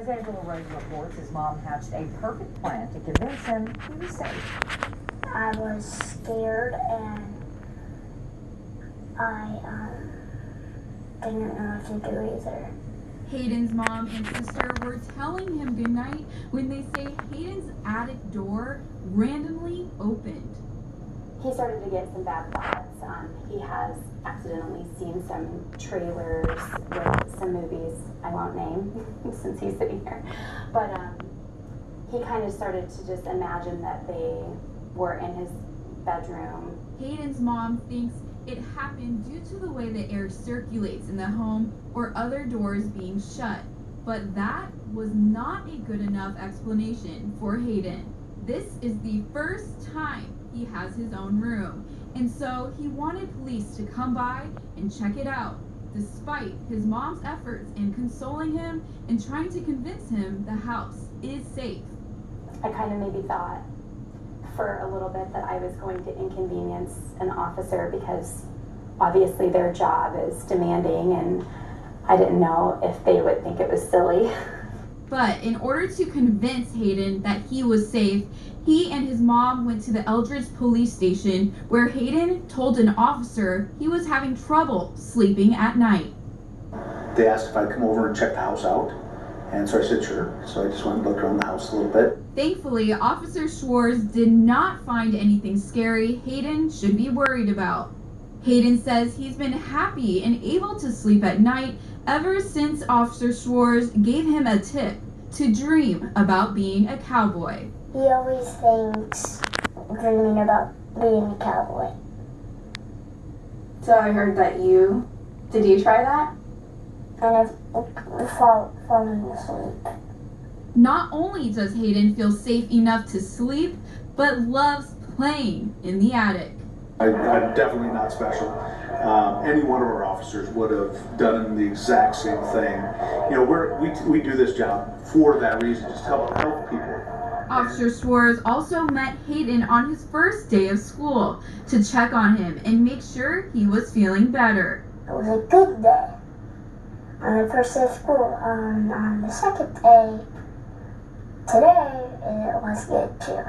As Angela Rose reports, his mom hatched a perfect plan to convince him he was safe. I was scared and I didn't know what to do either. Hayden's mom and sister were telling him goodnight when they say Hayden's attic door randomly opened. He started to get some bad thoughts. He has accidentally seen some trailers with some movies I won't name since he's sitting here. But he kind of started to just imagine that they were in his bedroom. Hayden's mom thinks it happened due to the way the air circulates in the home or other doors being shut. But that was not a good enough explanation for Hayden. This is the first time he has his own room, and so he wanted police to come by and check it out, despite his mom's efforts in consoling him and trying to convince him the house is safe. I kind of maybe thought for a little bit that I was going to inconvenience an officer because obviously their job is demanding, and I didn't know if they would think it was silly. But in order to convince Hayden that he was safe, he and his mom went to the Eldridge police station where Hayden told an officer he was having trouble sleeping at night. They asked if I'd come over and check the house out, and so I said sure. So I just went and looked around the house a little bit. Thankfully, Officer Schwartz did not find anything scary Hayden should be worried about. Hayden says he's been happy and able to sleep at night ever since Officer Schwartz gave him a tip to dream about being a cowboy. He always thinks dreaming about being a cowboy. So I heard that did you try that? And I've fallen asleep. Not only does Hayden feel safe enough to sleep, but loves playing in the attic. I'm definitely not special. Any one of our officers would have done the exact same thing. You know, we do this job for that reason, just help people. Officer Schwartz also met Hayden on his first day of school to check on him and make sure he was feeling better. It was a good day. On the first day of school, on the second day, today, it was good too.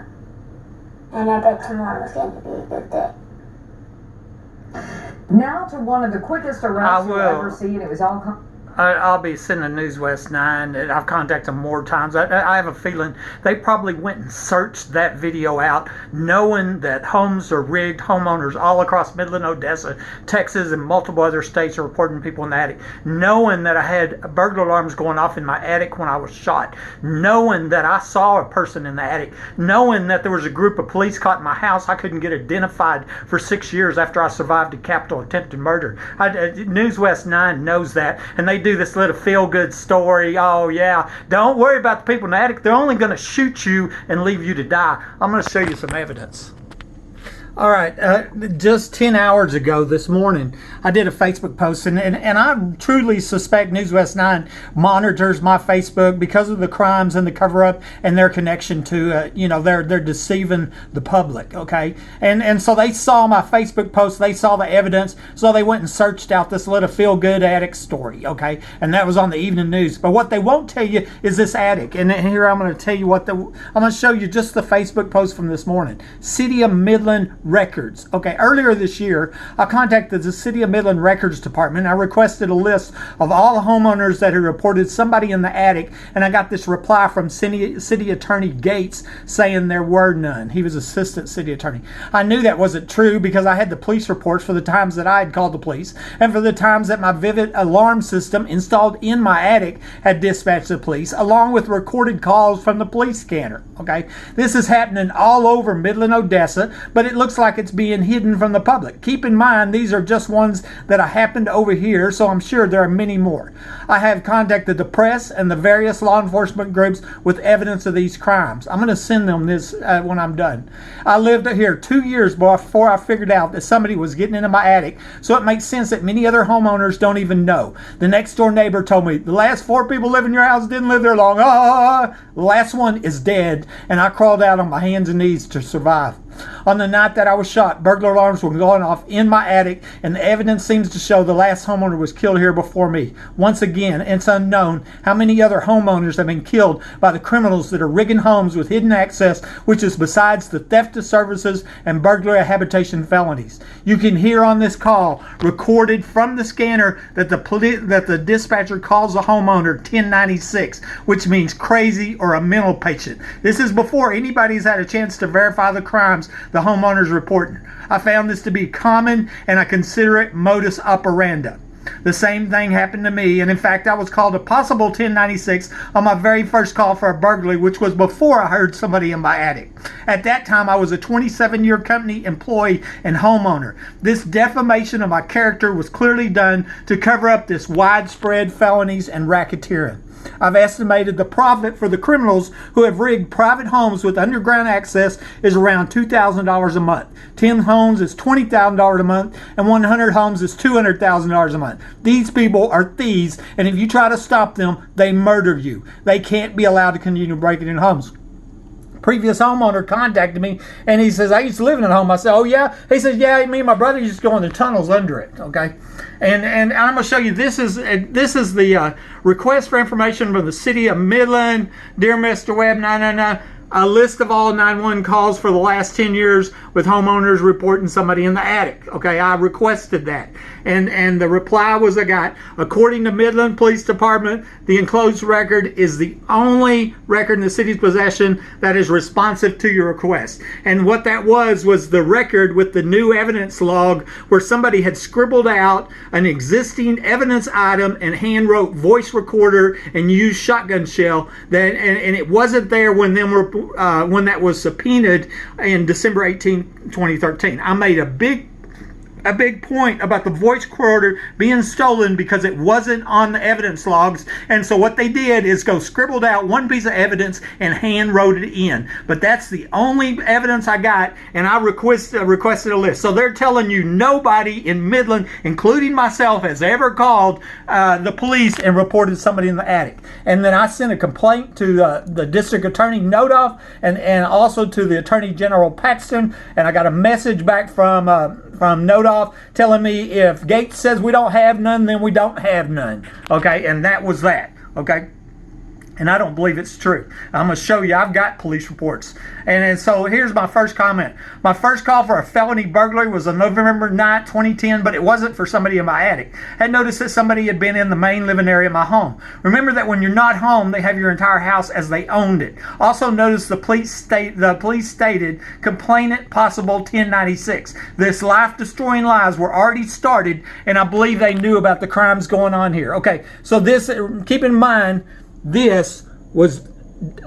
And I bet tomorrow is going to be a good day. Now to one of the quickest arrests you'll ever see, and it was all I'll be sending NEWSWEST9. I've contacted them more times. I have a feeling they probably went and searched that video out, knowing that homes are rigged. Homeowners all across Midland, Odessa, Texas, and multiple other states are reporting people in the attic. Knowing that I had burglar alarms going off in my attic when I was shot. Knowing that I saw a person in the attic. Knowing that there was a group of police caught in my house I couldn't get identified for 6 years after I survived a capital attempted murder. NEWSWEST9 knows that, and they do this little feel-good story. Oh yeah, don't worry about the people in the attic. They're only going to shoot you and leave you to die. I'm going to show you some evidence. All right, just 10 hours ago this morning, I did a Facebook post, and I truly suspect NEWSWEST9 monitors my Facebook because of the crimes and the cover-up and their connection to, they're deceiving the public, okay? And so they saw my Facebook post, they saw the evidence, so they went and searched out this little feel-good attic story, okay? And that was on the evening news. But what they won't tell you is this attic, and here I'm going to tell you I'm going to show you just the Facebook post from this morning. City of Midland Records. Okay, earlier this year, I contacted the City of Midland Records Department. I requested a list of all the homeowners that had reported somebody in the attic, and I got this reply from City Attorney Gates saying there were none. He was Assistant City Attorney. I knew that wasn't true because I had the police reports for the times that I had called the police and for the times that my Vivint alarm system installed in my attic had dispatched the police, along with recorded calls from the police scanner. Okay, this is happening all over Midland, Odessa, but it looks like it's being hidden from the public. Keep in mind, these are just ones that I happened to overhear, so I'm sure there are many more. I have contacted the press and the various law enforcement groups with evidence of these crimes. I'm going to send them this when I'm done. I lived here 2 years before I figured out that somebody was getting into my attic, so it makes sense that many other homeowners don't even know. The next door neighbor told me, the last 4 people living in your house didn't live there long. The last one is dead, and I crawled out on my hands and knees to survive. On the night that I was shot, burglar alarms were going off in my attic, and the evidence seems to show the last homeowner was killed here before me. Once again, it's unknown how many other homeowners have been killed by the criminals that are rigging homes with hidden access, which is besides the theft of services and burglary habitation felonies. You can hear on this call, recorded from the scanner, that the dispatcher calls the homeowner 1096, which means crazy or a mental patient. This is before anybody's had a chance to verify the crimes the homeowner's reporting. I found this to be common, and I consider it modus operandi. The same thing happened to me, and in fact I was called a possible 1096 on my very first call for a burglary, which was before I heard somebody in my attic. At that time I was a 27-year company employee and homeowner. This defamation of my character was clearly done to cover up this widespread felonies and racketeering. I've estimated the profit for the criminals who have rigged private homes with underground access is around $2,000 a month. 10 homes is $20,000 a month, and 100 homes is $200,000 a month. These people are thieves, and if you try to stop them, they murder you. They can't be allowed to continue breaking in homes. Previous homeowner contacted me, and he says, I used to live in a home. I said, oh yeah? He says, yeah, me and my brother used to go in the tunnels under it, okay? And I'm going to show you, this is the request for information from the city of Midland. Dear Mr. Webb 999, a list of all 911 calls for the last 10 years with homeowners reporting somebody in the attic. Okay, I requested that. And the reply was I got, according to Midland Police Department, the enclosed record is the only record in the city's possession that is responsive to your request. And what that was the record with the new evidence log where somebody had scribbled out an existing evidence item and hand wrote voice recorder and used shotgun shell, that and it wasn't there when that was subpoenaed in December 18, 2013. I made a big point about the voice recorder being stolen because it wasn't on the evidence logs, and so what they did is go scribbled out one piece of evidence and hand wrote it in. But that's the only evidence I got, and I requested a list. So they're telling you nobody in Midland, including myself, has ever called the police and reported somebody in the attic. And then I sent a complaint to the district attorney Nodolf and also to the attorney general Paxton, and I got a message back from Nodolf telling me if Gates says we don't have none, then we don't have none. Okay, and that was that. Okay. And I don't believe it's true. I'm going to show you. I've got police reports. And so here's my first comment. My first call for a felony burglary was on November 9, 2010, but it wasn't for somebody in my attic. I had noticed that somebody had been in the main living area of my home. Remember that when you're not home, they have your entire house as they owned it. Also notice the police stated complainant possible 1096. This life-destroying lies were already started, and I believe they knew about the crimes going on here. Okay, so this, keep in mind, this was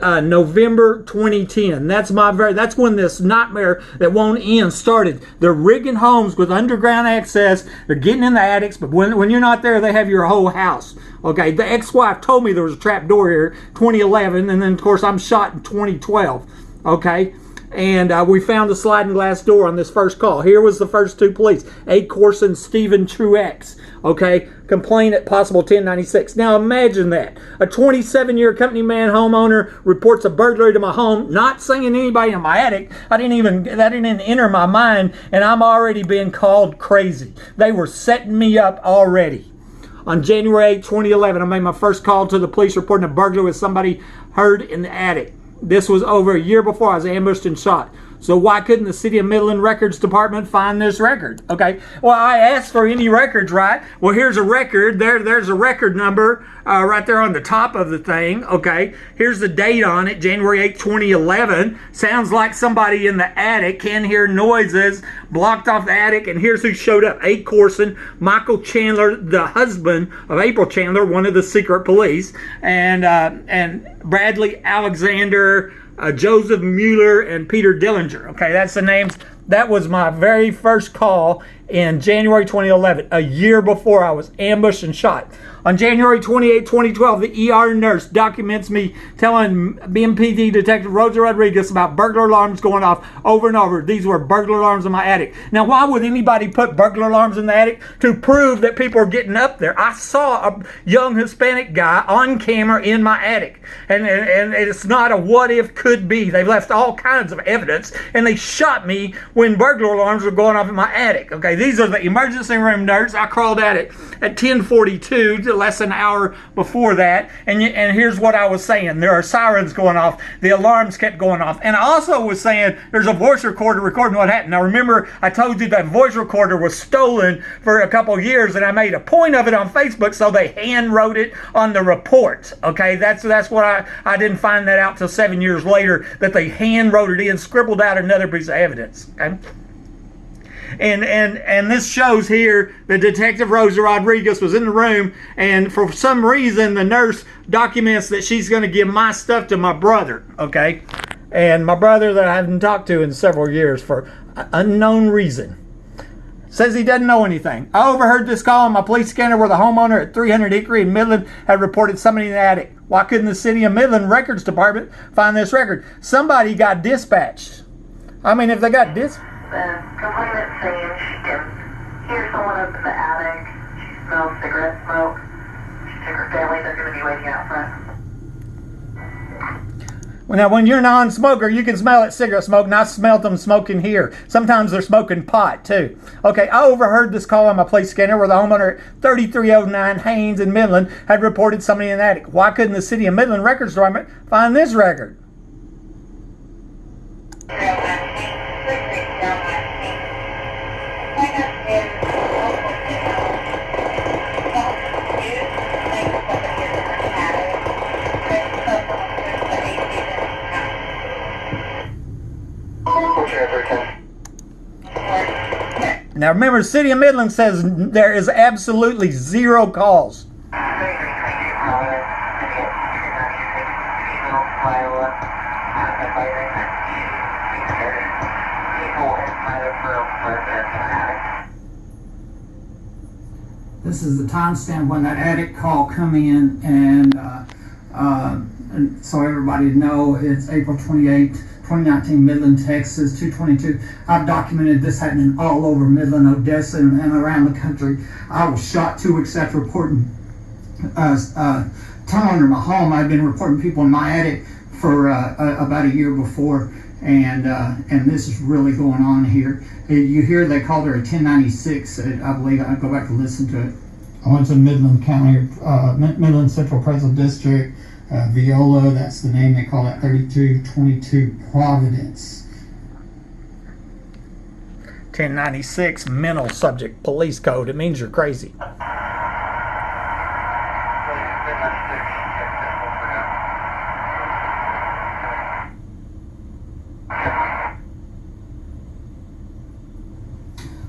November 2010. That's when this nightmare that won't end started. They're rigging homes with underground access. They're getting in the attics, but when you're not there, they have your whole house. Okay, the ex-wife told me there was a trap door here 2011, and then of course I'm shot in 2012. Okay. And we found the sliding glass door on this first call. Here was the first two police, A. Corson, Stephen Truex. Okay, complainant possible 1096. Now imagine that. A 27-year company man homeowner reports a burglary to my home, not saying anybody in my attic. That didn't even enter my mind, and I'm already being called crazy. They were setting me up already. On January 8, 2011, I made my first call to the police reporting a burglary with somebody heard in the attic. This was over a year before I was ambushed and shot. So why couldn't the City of Midland Records Department find this record? Okay, well, I asked for any records, right? Well, here's a record. There's a record number right there on the top of the thing, okay? Here's the date on it, January 8, 2011. Sounds like somebody in the attic, can hear noises, blocked off the attic, and here's who showed up. A. Corson, Michael Chandler, the husband of April Chandler, one of the secret police, and Bradley Alexander, Joseph Mueller, and Peter Dillinger. Okay, that's the names That was my very first call in January 2011, a year before I was ambushed and shot. On January 28, 2012, the ER nurse documents me telling BMPD Detective Rosa Rodriguez about burglar alarms going off over and over. These were burglar alarms in my attic. Now, why would anybody put burglar alarms in the attic? To prove that people are getting up there. I saw a young Hispanic guy on camera in my attic. And it's not a what if, could be. They've left all kinds of evidence, and they shot me when burglar alarms were going off in my attic. Okay, these are the emergency room nurse. I crawled at it at 10:42, less than an hour before that. And here's what I was saying. There are sirens going off. The alarms kept going off. And I also was saying there's a voice recorder recording what happened. Now remember, I told you that voice recorder was stolen for a couple of years, and I made a point of it on Facebook, so they hand wrote it on the report. Okay, that's what I didn't find that out till 7 years later, that they hand wrote it in, scribbled out another piece of evidence. Okay. And this shows here that Detective Rosa Rodriguez was in the room, and for some reason the nurse documents that she's going to give my stuff to my brother, okay? And my brother that I haven't talked to in several years for unknown reason says he doesn't know anything. I overheard this call on my police scanner where the homeowner at 300 Hickory in Midland had reported somebody in the attic. Why couldn't the City of Midland Records Department find this record? Somebody got dispatched. I mean, if they got dispatched. The complainant saying she can hear someone up in the attic. She smells cigarette smoke. She took her family. They're going to be waiting out front. Well, now, when you're a non-smoker, you can smell it, cigarette smoke, and I smelled them smoking here. Sometimes they're smoking pot, too. Okay, I overheard this call on my police scanner where the homeowner at 3309 Haynes in Midland had reported somebody in the attic. Why couldn't the City of Midland Records Department find this record? Now remember, the City of Midland says there is absolutely zero calls. This is the timestamp when that attic call come in, and so everybody know it's April 28, 2019, Midland, Texas, 222. I've documented this happening all over Midland, Odessa, and around the country. I was shot 2 weeks after reporting tunnel under my home. I've been reporting people in my attic for about a year before, and this is really going on here. You hear they called her a 1096, I believe. I'll go back and listen to it. I went to Midland County, Midland Central Appraisal District, Viola, that's the name they call it, 3222 Providence. 1096, mental subject, police code. It means you're crazy.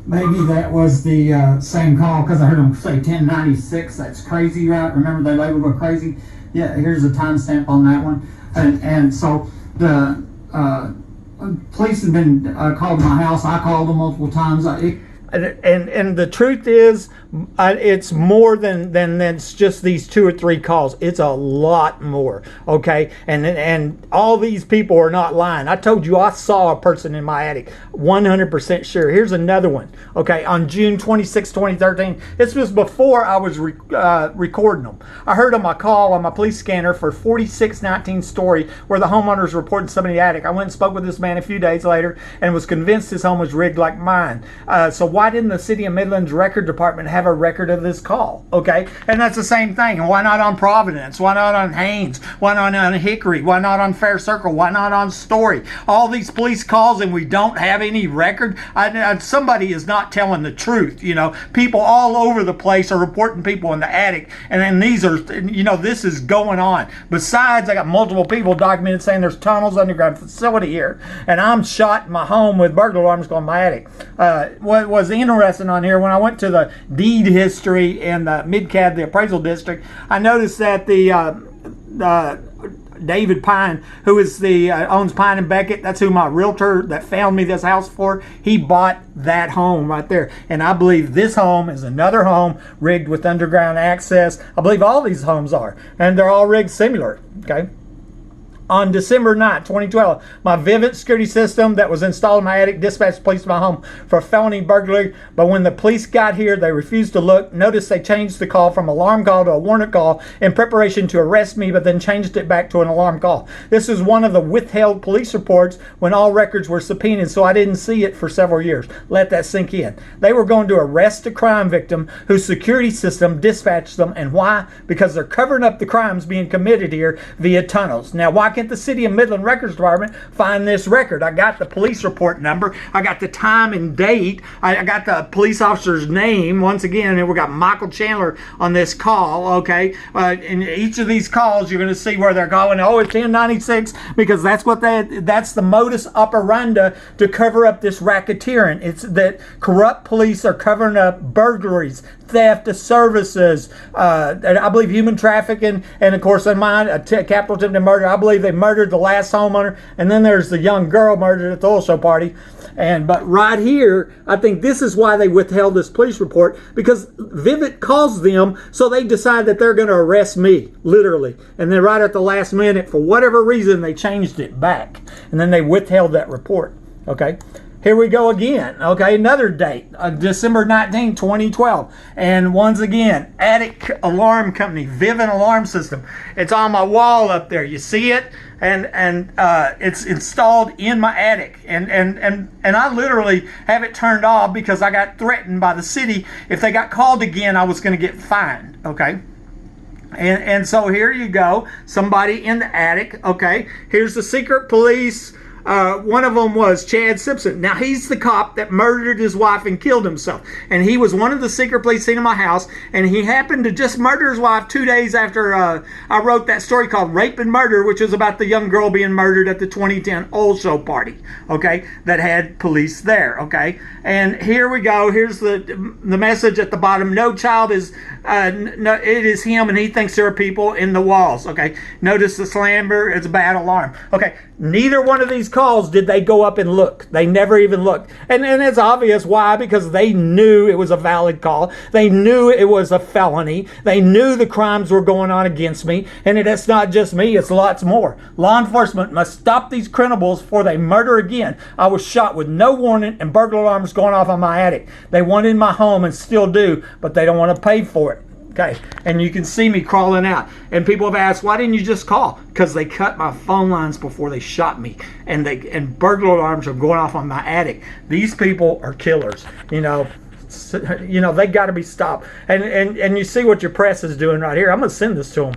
Maybe that was the same call, because I heard them say 1096. That's crazy, right? Remember they labeled it crazy? Yeah, here's a timestamp on that one. And so the police have been called to my house. I called them multiple times. And the truth is, it's more than just these 2 or 3 calls. It's a lot more, okay? And all these people are not lying. I told you I saw a person in my attic, 100% sure. Here's another one, okay? On June 26, 2013, this was before I was recording them. I heard on my call on my police scanner for 4619 Story where the homeowners reported somebody in the attic. I went and spoke with this man a few days later and was convinced his home was rigged like mine. So why didn't the City of Midland's record department have a record of this call? Okay, and that's the same thing. And why not on Providence? Why not on Haynes? Why not on Hickory? Why not on Fair Circle? Why not on Story? All these police calls and we don't have any record. Somebody is not telling the truth. You know, people all over the place are reporting people in the attic, and then these are, you know, this is going on. Besides, I got multiple people documented saying there's tunnels, underground facility here, and I'm shot in my home with burglar alarms going in my attic. What was interesting on here, when I went to the deed history in the MidCAD, the appraisal district, I noticed that the David Pine, who is the owns Pine and Beckett. That's who my realtor that found me this house for. He bought that home right there, and I believe this home is another home rigged with underground access. I believe all these homes are, and they're all rigged similar. Okay. On December 9, 2012, my Vivint Security System that was installed in my attic dispatched police to my home for felony burglary. But when the police got here, they refused to look. Notice they changed the call from alarm call to a warrant call in preparation to arrest me, but then changed it back to an alarm call. This is one of the withheld police reports when all records were subpoenaed, so I didn't see it for several years. Let that sink in. They were going to arrest a crime victim whose security system dispatched them. And why? Because they're covering up the crimes being committed here via tunnels. Now, why can't the City of Midland Records Department find this record? I got the police report number. I got the time and date. I got the police officer's name. Once again, and we got Michael Chandler on this call, okay? In each of these calls, you're going to see where they're calling, oh, it's 1096, because that's the modus operandi to cover up this racketeering. It's that corrupt police are covering up burglaries, theft of services, I believe human trafficking, and of course in mine, capital attempted murder. I believe they murdered the last homeowner, and then there's the young girl murdered at the oil show party. But right here, I think this is why they withheld this police report, because Vivint calls them, so they decide that they're going to arrest me, literally. And then right at the last minute, for whatever reason, they changed it back, and then they withheld that report. Okay. Here we go again. Okay, another date, December 19, 2012. And once again, attic alarm company, Vivint Alarm System. It's on my wall up there. You see it? And it's installed in my attic. And I literally have it turned off because I got threatened by the city. If they got called again, I was going to get fined. Okay. And so here you go. Somebody in the attic. Okay. Here's the secret police. One of them was Chad Simpson. Now, he's the cop that murdered his wife and killed himself. And he was one of the secret police seen in my house. And he happened to just murder his wife 2 days after I wrote that story called Rape and Murder, which was about the young girl being murdered at the 2010 oil show party, okay, that had police there, okay. And here we go. Here's the message at the bottom. No child is, no, it is him, and he thinks there are people in the walls, okay. Notice the slammer. It's a bad alarm. Okay, neither one of these calls did they go up and look. They never even looked. And it's obvious why, because they knew it was a valid call. They knew it was a felony. They knew the crimes were going on against me. And it's not just me, it's lots more. Law enforcement must stop these criminals before they murder again. I was shot with no warning and burglar alarms going off on my attic. They wanted my home and still do, but they don't want to pay for it. Okay, and you can see me crawling out. And people have asked, why didn't you just call? Because they cut my phone lines before they shot me. And burglar alarms are going off on my attic. These people are killers. You know, they got to be stopped. And you see what your press is doing right here. I'm going to send this to them.